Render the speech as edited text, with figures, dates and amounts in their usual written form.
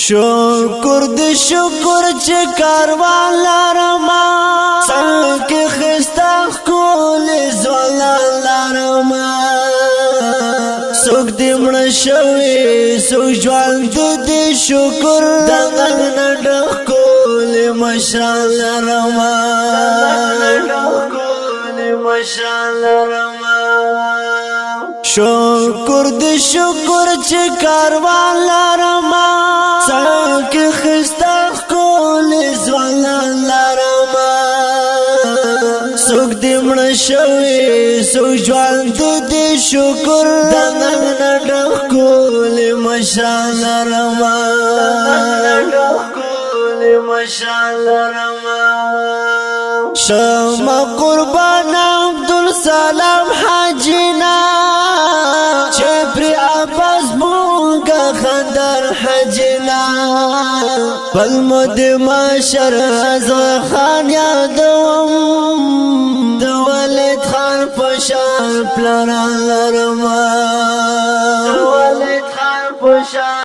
شکر دې شکر چې کاروان لرما څنګه خستا کول زولا لرما سوک دې مړ شوي سوک ژوند دې شکر دغه نډخ کول مشال لرما شکر دې شکر چې کاروان لرما څنګه خستا کول زولا لرما سوک دې مړ شوي سوک ژوند دې شکر دغه نډخ کول مشال لرما شما قربان عبدالسلام حجنا چه پر عباس مونگا خندر حجنا پلمد ماشر از خان یادوم دولت خان پشار پلران لرما